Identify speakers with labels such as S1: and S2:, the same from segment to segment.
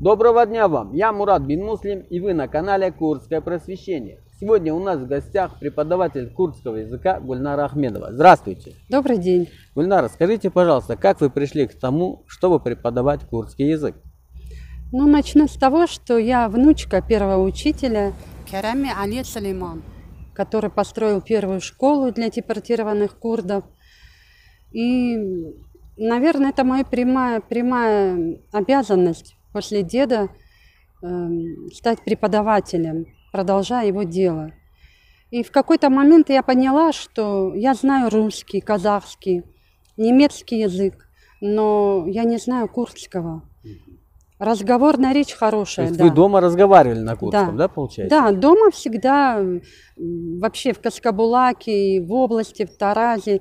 S1: Доброго дня вам! Я Мурат бин Муслим, и вы на канале Курдское просвещение. Сегодня у нас в гостях преподаватель курдского языка Гульнара Ахмедова. Здравствуйте!
S2: Добрый день!
S1: Гульнара, скажите, пожалуйста, как вы пришли к тому, чтобы преподавать курдский язык?
S2: Начну с того, что я внучка первого учителя Керами Али Салиман, который построил первую школу для депортированных курдов. И, наверное, это моя прямая обязанность после деда стать преподавателем, продолжая его дело. И в какой-то момент я поняла, что я знаю русский, казахский, немецкий язык, но я не знаю курдского. Разговорная речь хорошая.
S1: То есть вы дома разговаривали на курдском, да, получается?
S2: Да, дома всегда, вообще в Каскабулаке, в области, в Таразе,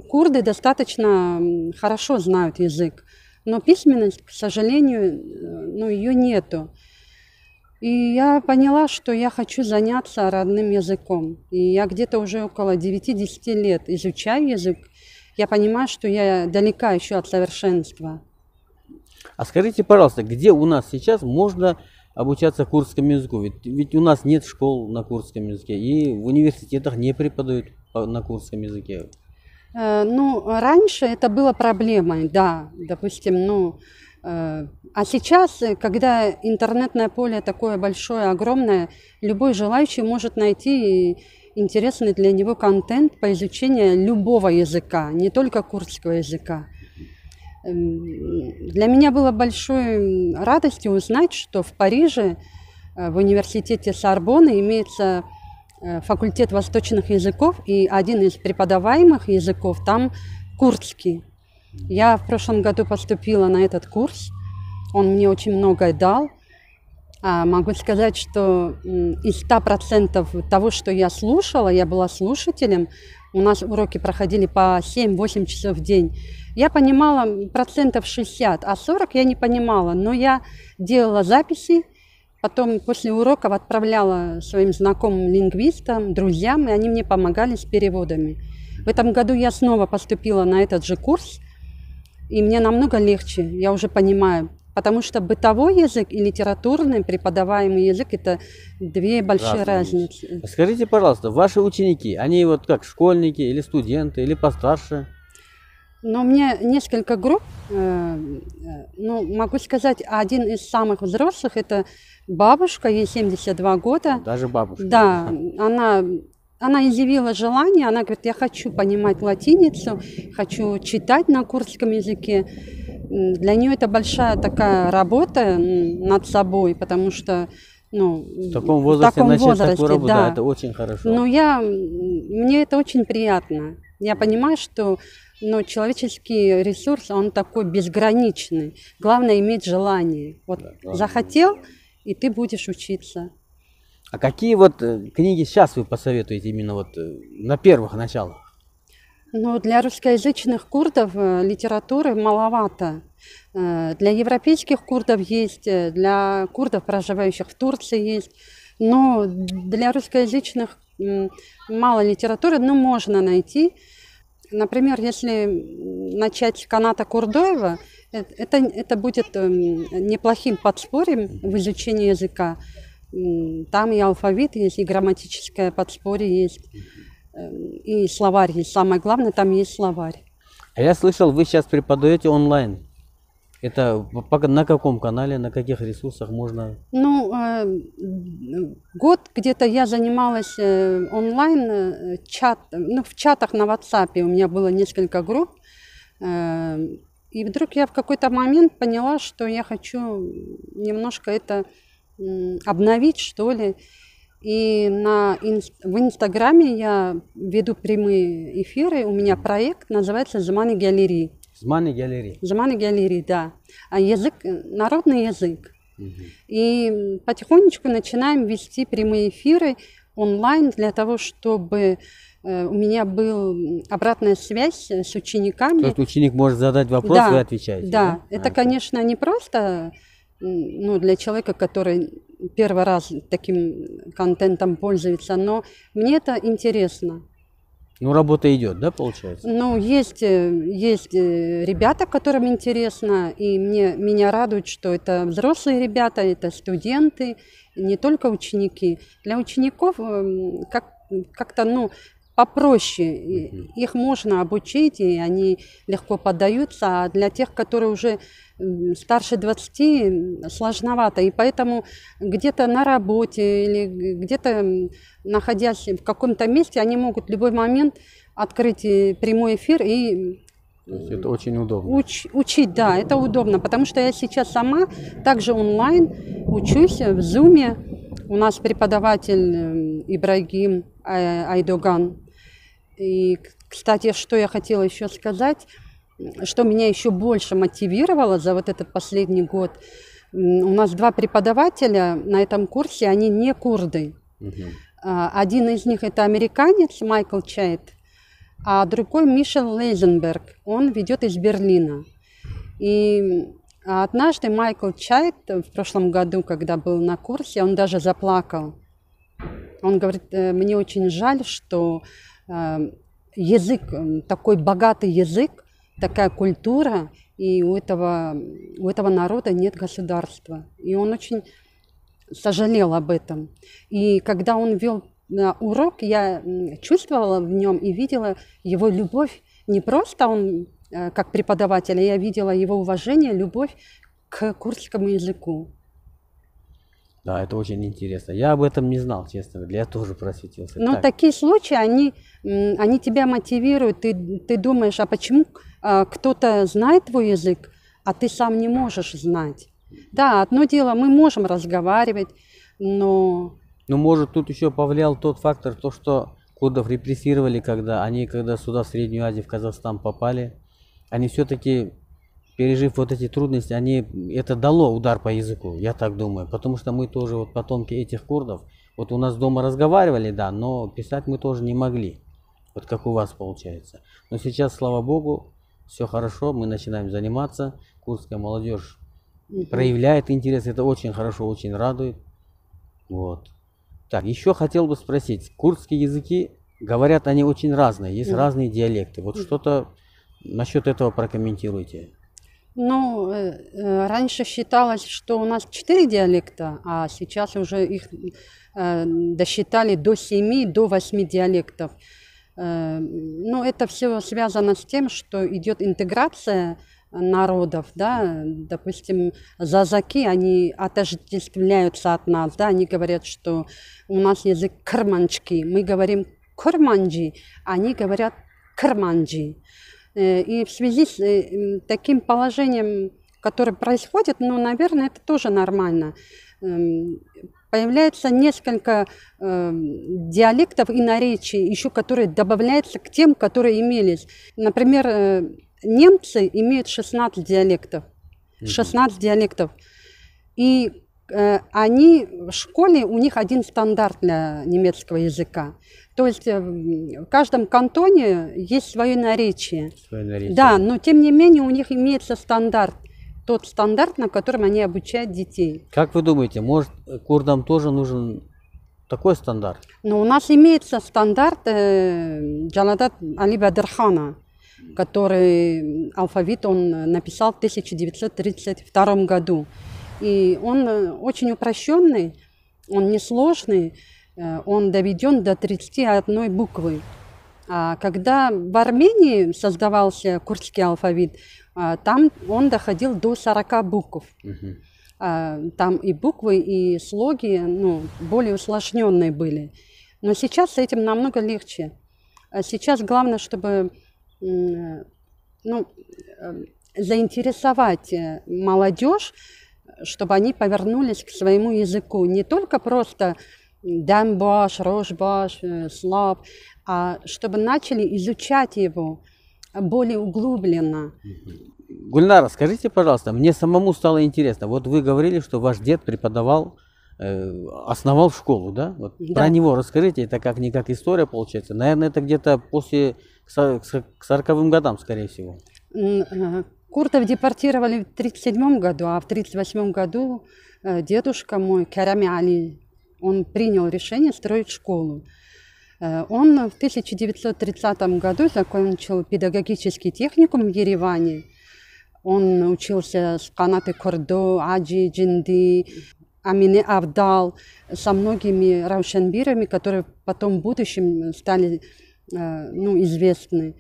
S2: курды достаточно хорошо знают язык. Но письменность, к сожалению, ее нету. И я поняла, что я хочу заняться родным языком. И я где-то уже около 9-10 лет изучаю язык. Я понимаю, что я далека еще от совершенства.
S1: А скажите, пожалуйста, где у нас сейчас можно обучаться курдскому языку? Ведь у нас нет школ на курдском языке, и в университетах не преподают на курдском языке.
S2: Раньше это было проблемой, да, допустим, а сейчас, когда интернетное поле такое большое, огромное, любой желающий может найти интересный для него контент по изучению любого языка, не только курдского языка. Для меня было большой радостью узнать, что в Париже, в университете Сорбонны, имеется факультет восточных языков, и один из преподаваемых языков там курдский. Я в прошлом году поступила на этот курс, он мне очень многое дал. Могу сказать, что из 100% того, что я слушала, я была слушателем, у нас уроки проходили по 7-8 часов в день. Я понимала 60%, а 40% я не понимала, но я делала записи, потом после уроков отправляла своим знакомым лингвистам, друзьям, и они мне помогали с переводами. В этом году я снова поступила на этот же курс, и мне намного легче, я уже понимаю. Потому что бытовой язык и литературный преподаваемый язык – это две большие разницы.
S1: Скажите, пожалуйста, ваши ученики, они вот как школьники или студенты, или постарше?
S2: У меня несколько групп. Могу сказать, один из самых взрослых – это бабушка, ей 72 года.
S1: Даже бабушка?
S2: Да, она изъявила желание, она говорит, я хочу понимать латиницу, хочу читать на курдском языке. Для нее это большая такая работа над собой, потому что
S1: в таком возрасте начать такую работу, да, это очень хорошо.
S2: Мне это очень приятно. Я понимаю, что человеческий ресурс, он такой безграничный. Главное иметь желание. Вот захотел, и ты будешь учиться.
S1: А какие книги сейчас вы посоветуете именно на первых началах?
S2: Для русскоязычных курдов литературы маловато. Для европейских курдов есть, для курдов, проживающих в Турции, есть. Но для русскоязычных мало литературы, но можно найти. Например, если начать с Каната Курдоева, это будет неплохим подспорьем в изучении языка. Там и алфавит есть, и грамматическое подспорье есть. И словарь есть. Самое главное, там есть словарь.
S1: А я слышал, вы сейчас преподаете онлайн. Это на каком канале, на каких ресурсах можно?
S2: Год где-то я занималась онлайн, в чатах на WhatsApp у меня было несколько групп. И вдруг я в какой-то момент поняла, что я хочу немножко это обновить, что ли. И в Инстаграме я веду прямые эфиры. У меня проект называется «Заманы Галереи».
S1: Заманы Галереи.
S2: Заманы Галереи, да. А язык, народный язык. И потихонечку начинаем вести прямые эфиры онлайн для того, чтобы у меня была обратная связь с учениками.
S1: То есть ученик может задать вопрос,
S2: да,
S1: вы отвечаете?
S2: Да, это, конечно, не просто для человека, который первый раз таким контентом пользуется, но мне это интересно.
S1: Ну, работа идет, да, получается?
S2: Ну, есть ребята, которым интересно, и меня радует, что это взрослые ребята, это студенты, не только ученики. Для учеников как-то, ну, попроще, их можно обучить, и они легко поддаются, а для тех, которые уже старше 20, сложновато. И поэтому где-то на работе или где-то находясь в каком-то месте, они могут в любой момент открыть прямой эфир и
S1: То есть это очень удобно.
S2: учить, да, это удобно, потому что я сейчас сама также онлайн учусь в Zoom. У нас преподаватель Ибрагим Айдоган. И, кстати, что я хотела еще сказать, что меня еще больше мотивировало за вот этот последний год. У нас 2 преподавателя на этом курсе, они не курды. Один из них это американец Майкл Чайт, а другой Мишель Лейзенберг. Он ведет из Берлина. И однажды Майкл Чайт в прошлом году, когда был на курсе, он даже заплакал. Он говорит, мне очень жаль, что язык, такой богатый язык, такая культура, и у этого народа нет государства. И он очень сожалел об этом. И когда он вел урок, я чувствовала в нем и видела его любовь. Не просто он как преподаватель, а я видела его уважение, любовь к курдскому языку.
S1: Да, это очень интересно. Я об этом не знал, честно говоря. Я тоже просветился.
S2: Но такие случаи, они тебя мотивируют. Ты думаешь, а почему кто-то знает твой язык, а ты сам не можешь знать? Да, одно дело, мы можем разговаривать, но...
S1: Ну, может, тут еще повлиял тот фактор, то, что курдов репрессировали, когда сюда, в Среднюю Азию, в Казахстан попали. Они все-таки, пережив вот эти трудности, это дало удар по языку, я так думаю. Потому что мы тоже вот потомки этих курдов. Вот у нас дома разговаривали, да, но писать мы тоже не могли. Вот как у вас получается. Но сейчас, слава богу, все хорошо, мы начинаем заниматься. Курдская молодежь проявляет интерес, это очень хорошо, очень радует. Вот. Так, еще хотел бы спросить, курдские языки, говорят, они очень разные, есть разные диалекты. Вот что-то насчет этого прокомментируйте.
S2: Ну, раньше считалось, что у нас 4 диалекта, а сейчас уже их досчитали до 7, до 8 диалектов. Но это все связано с тем, что идет интеграция народов, да, допустим, казаки, они отождествляются от нас, да, они говорят, что у нас язык кырманчки, мы говорим кырманджи, они говорят кырманджи. И в связи с таким положением, которое происходит, ну, наверное, это тоже нормально. Появляется несколько диалектов и наречий, еще которые добавляются к тем, которые имелись. Например, немцы имеют 16 диалектов. 16 диалектов. И они в школе, у них один стандарт для немецкого языка. То есть в каждом кантоне есть свое наречие. Да, но тем не менее у них имеется стандарт. Тот стандарт, на котором они обучают детей.
S1: Как вы думаете, может, курдам тоже нужен такой стандарт?
S2: Ну, у нас имеется стандарт Джаладат Али Бадырхана, который алфавит он написал в 1932 году. И он очень упрощенный, он несложный, он доведен до 31 буквы. А когда в Армении создавался курдский алфавит, там он доходил до 40 букв. Там и буквы, и слоги, ну, более усложненные были. Но сейчас с этим намного легче. Сейчас главное, чтобы заинтересовать молодежь, чтобы они повернулись к своему языку. Не только просто дамбаш, рожбаш, слав, а чтобы начали изучать его более углубленно.
S1: Гульнара, скажите, пожалуйста, мне самому стало интересно. Вот вы говорили, что ваш дед преподавал, основал школу, да? Вот да. Про него расскажите, это как-никак история получается. Наверное, это где-то после к 40-м годам, скорее всего.
S2: Курдов депортировали в 1937 году, а в 1938 году дедушка мой, Карами Али, он принял решение строить школу. Он в 1930 году закончил педагогический техникум в Ереване. Он учился с Канаты Кордо, Аджи Джинди, Амине Авдал, со многими раушанбирами, которые потом в будущем стали известны.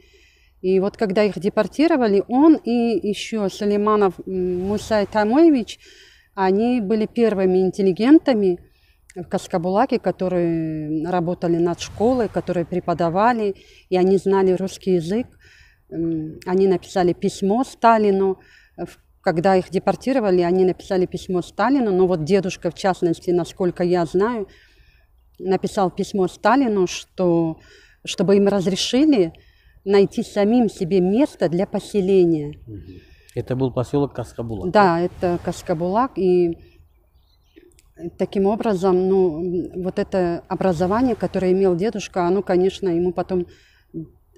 S2: И вот когда их депортировали, он и еще Сулейманов Мусай Тамоевич, они были первыми интеллигентами в Каскабулаке, которые работали над школой, которые преподавали, и они знали русский язык. Они написали письмо Сталину. Когда их депортировали, они написали письмо Сталину. Но вот дедушка, в частности, насколько я знаю, написал письмо Сталину, чтобы им разрешили найти самим себе место для поселения.
S1: Это был поселок Каскабулак?
S2: Да, это Каскабулак. И таким образом, вот это образование, которое имел дедушка, оно, конечно, ему потом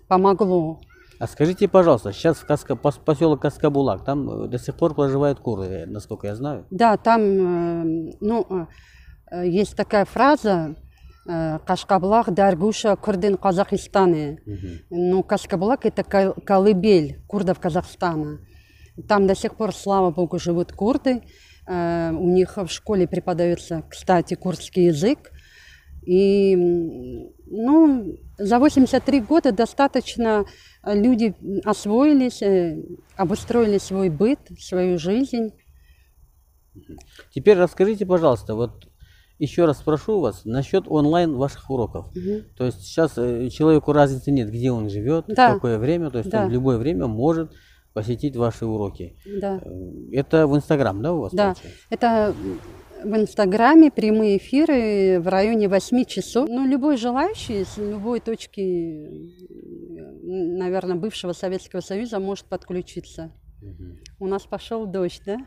S2: помогло.
S1: А скажите, пожалуйста, сейчас в поселок Каскабулак, там до сих пор проживают курды, насколько я знаю?
S2: Да, там есть такая фраза «Кашкабулак даргуша курдин Казахстане». Каскабулак – это колыбель курдов Казахстана. Там до сих пор, слава богу, живут курды. У них в школе преподается, кстати, курдский язык. И за 83 года достаточно люди освоились, обустроили свой быт, свою жизнь.
S1: Теперь расскажите, пожалуйста, вот еще раз спрошу вас насчет онлайн ваших уроков. То есть сейчас человеку разницы нет, где он живет, в какое время, то есть он в любое время может посетить ваши уроки.
S2: Да.
S1: Это в Инстаграм, да, у вас?
S2: Да, это в Инстаграме прямые эфиры в районе 8 часов. Любой желающий с любой точки, наверное, бывшего Советского Союза может подключиться. У нас пошел дождь, да?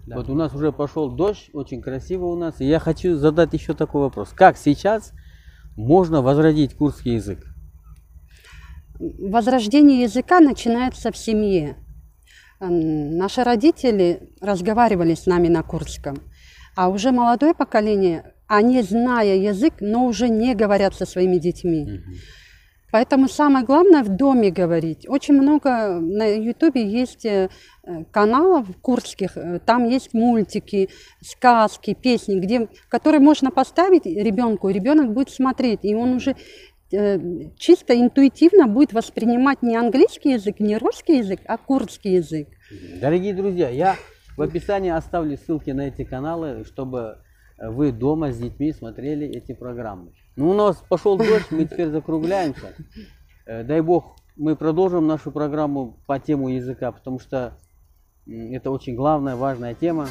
S1: Вот у нас уже пошел дождь, очень красиво у нас. И я хочу задать еще такой вопрос. Как сейчас можно возродить курдский язык?
S2: Возрождение языка начинается в семье. Наши родители разговаривали с нами на курдском. А уже молодое поколение, они, зная язык, но уже не говорят со своими детьми. Поэтому самое главное в доме говорить. Очень много на Ютубе есть каналов курдских, там есть мультики, сказки, песни, которые можно поставить ребенку, и ребенок будет смотреть, и он уже чисто интуитивно будет воспринимать не английский язык, не русский язык, а курдский язык.
S1: Дорогие друзья, я в описании оставлю ссылки на эти каналы, чтобы вы дома с детьми смотрели эти программы. У нас пошел дождь, мы теперь закругляемся. Дай бог, мы продолжим нашу программу по тему языка, потому что это очень главная, важная тема.